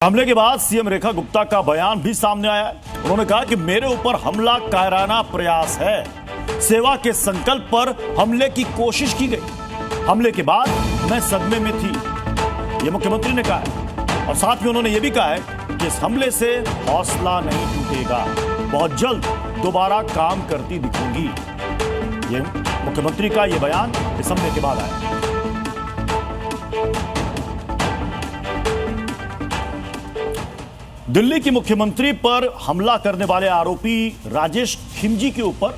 हमले के बाद सीएम रेखा गुप्ता का बयान भी सामने आया है। उन्होंने कहा कि मेरे ऊपर हमला कायराना प्रयास है। सेवा के संकल्प पर हमले की कोशिश की गई। हमले के बाद मैं सदमे में थी, यह मुख्यमंत्री ने कहा है। और साथ में उन्होंने यह भी कहा है कि इस हमले से हौसला नहीं टूटेगा, बहुत जल्द दोबारा काम करती दिखूंगी। यह मुख्यमंत्री का यह बयान इस हमले के बाद आया। दिल्ली की मुख्यमंत्री पर हमला करने वाले आरोपी राजेश खिमजी के ऊपर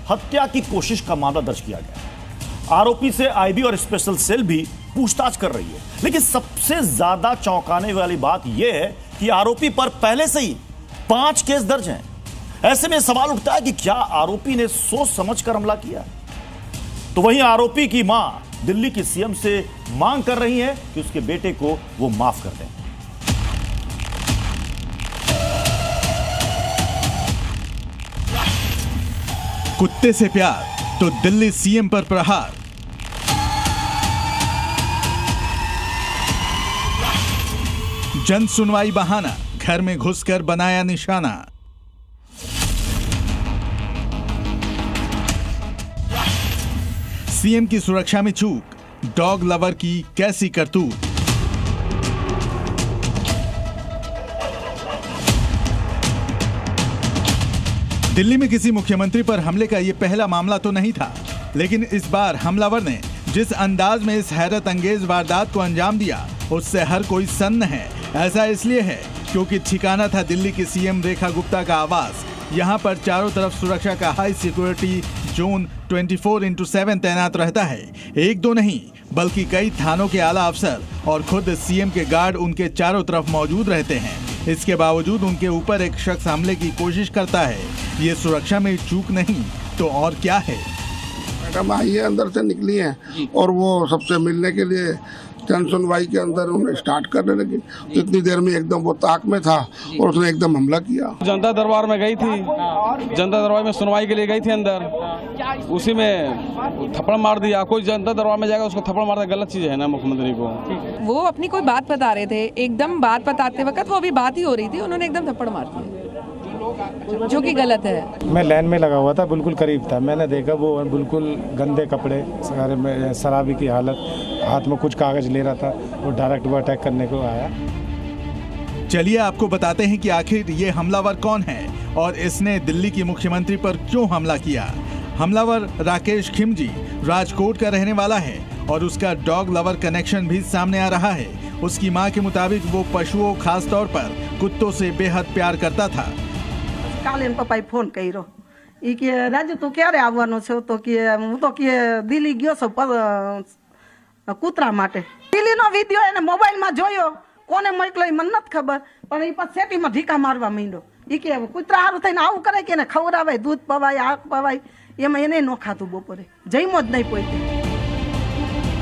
हत्या की कोशिश का मामला दर्ज किया गया। आरोपी से आईबी और स्पेशल सेल भी पूछताछ कर रही है। लेकिन सबसे ज्यादा चौंकाने वाली बात यह है कि आरोपी पर पहले से ही 5 केस दर्ज हैं। ऐसे में सवाल उठता है कि क्या आरोपी ने सोच समझकर हमला किया? तो वहीं आरोपी की मां दिल्ली की सीएम से मांग कर रही है कि उसके बेटे को वो माफ कर दें। कुत्ते से प्यार तो दिल्ली सीएम पर प्रहार। जन सुनवाई बहाना, घर में घुसकर बनाया निशाना। सीएम की सुरक्षा में चूक, डॉग लवर की कैसी करतूत। दिल्ली में किसी मुख्यमंत्री पर हमले का यह पहला मामला तो नहीं था, लेकिन इस बार हमलावर ने जिस अंदाज में इस हैरत अंगेज वारदात को अंजाम दिया, उससे हर कोई सन्न है। ऐसा इसलिए है क्योंकि ठिकाना था दिल्ली की सीएम रेखा गुप्ता का आवास। यहाँ पर चारों तरफ सुरक्षा का हाई सिक्योरिटी जोन 24/7 तैनात रहता है। एक दो नहीं बल्कि कई थानों के आला अफसर और खुद सीएम के गार्ड उनके चारों तरफ मौजूद रहते हैं। इसके बावजूद उनके ऊपर एक शख्स हमले की कोशिश करता है। ये सुरक्षा में चूक नहीं तो और क्या है? मैडम आई है, अंदर से निकली हैं और वो सबसे मिलने के लिए जन सुनवाई के अंदर उन्हें स्टार्ट करने लगी। तो इतनी देर में एकदम वो ताक में था और उसने एकदम हमला किया। जनता दरबार में गई थी, जनता दरबार में सुनवाई के लिए गई थी अंदर, उसी में थप्पड़ मार दिया। कोई जनता दरबार में जाएगा उसको थप्पड़ मारना गलत चीज है ना मुख्यमंत्री को। वो अपनी कोई बात बता रहे थे, एकदम बात बताते वक्त वो अभी बात ही हो रही थी, उन्होंने एकदम थप्पड़ मार दिया जो कि गलत है। मैं लाइन में लगा हुआ था, बिल्कुल करीब था। मैंने देखा वो बिल्कुल गंदे कपड़े, सारे में शराबी की हालत, हाथ में कुछ कागज ले रहा था। वो डायरेक्ट वो अटैक करने को आया। चलिए आपको बताते हैं कि आखिर ये हमलावर कौन है और इसने दिल्ली की मुख्यमंत्री पर क्यों हमला किया। हमलावर राकेश खिमजी राजकोट का रहने वाला है और उसका डॉग लवर कनेक्शन भी सामने आ रहा है। उसकी मां के मुताबिक वो पशुओं, खास तौर पर कुत्तों से बेहद प्यार करता था। કાલે પપ્પાએ ફોન કર્યો, ઈ કે રાજુ તું ક્યારે આવવાનો છો? તો કે હું તો કે દિલ્હી ગયો છું કૂતરા માટે. દિલ્હીનો વિડિયો એને મોબાઈલમાં જોયો, કોને મોકલ્યો મને નથી ખબર, પણ ઈ પાછ સેટીમાં ઢીકા મારવા માંડ્યો. ઈ કે કૂતરા હારું થઈને આવું કરે કે એને ખવડાવે, દૂધ પવાય, આગ પવાય, એમાં એને ન ખાતું બપોરે, જઈમો જ નહીં પોતે।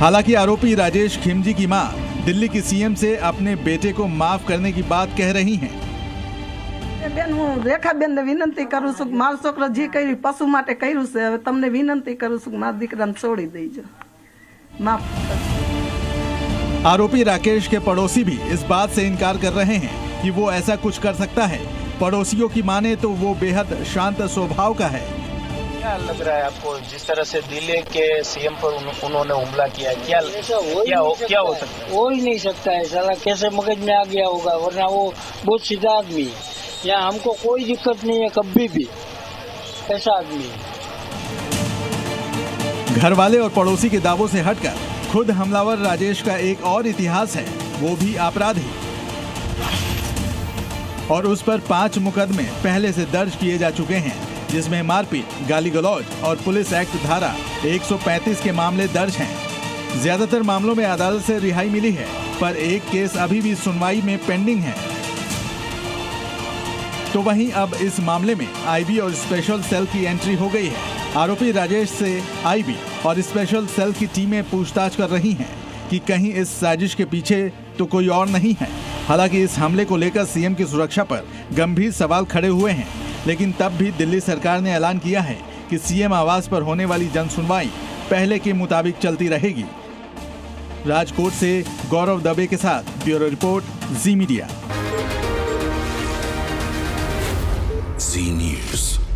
हालांकि आरोपी राजेश खिमजी की मां दिल्ली की सीएम से अपने बेटे को माफ करने की बात कह रही हैं। બેન હું રેખાબેન ને વિનંતી કરું છું કે મારો છોકરો જે કર્યું પશુ માટે કર્યું છે, હવે તમને વિનંતી કરું છું કે મારા દીકરાને છોડી દેજો, માફ કરો। आरोपी राकेश के पड़ोसी भी इस बात से इनकार कर रहे हैं कि वो ऐसा कुछ कर सकता है। पड़ोसियों की माने तो वो बेहद शांत स्वभाव का है। क्या लग रहा है आपको, जिस तरह से दिल्ली के सीएम पर उन्होंने हमला किया, क्या हो सकता है? हो ही नहीं सकता है साला, कैसे मगज में आ गया होगा, वरना वो बहुत सीधा आदमी है। यहाँ हमको कोई दिक्कत नहीं है कभी भी, ऐसा आदमी है। घर वाले और पड़ोसी के दावों से हटकर खुद हमलावर राजेश का एक और इतिहास है, वो भी आपराधी। और उस पर 5 मुकदमे पहले से दर्ज किए जा चुके हैं, जिसमें मारपीट, गाली गलौज और पुलिस एक्ट धारा 135 के मामले दर्ज हैं। ज्यादातर मामलों में अदालत से रिहाई मिली है, पर एक केस अभी भी सुनवाई में पेंडिंग है। तो वहीं अब इस मामले में आईबी और स्पेशल सेल की एंट्री हो गई है। आरोपी राजेश से आईबी और स्पेशल सेल की टीमें पूछताछ कर रही हैं कि कहीं इस साजिश के पीछे तो कोई और नहीं है। हालांकि इस हमले को लेकर सीएम की सुरक्षा पर गंभीर सवाल खड़े हुए हैं, लेकिन तब भी दिल्ली सरकार ने ऐलान किया है कि सीएम आवास पर होने वाली जनसुनवाई पहले के मुताबिक चलती रहेगी। राजकोट से गौरव दबे के साथ ब्यूरो रिपोर्ट, जी मीडिया। Zee News.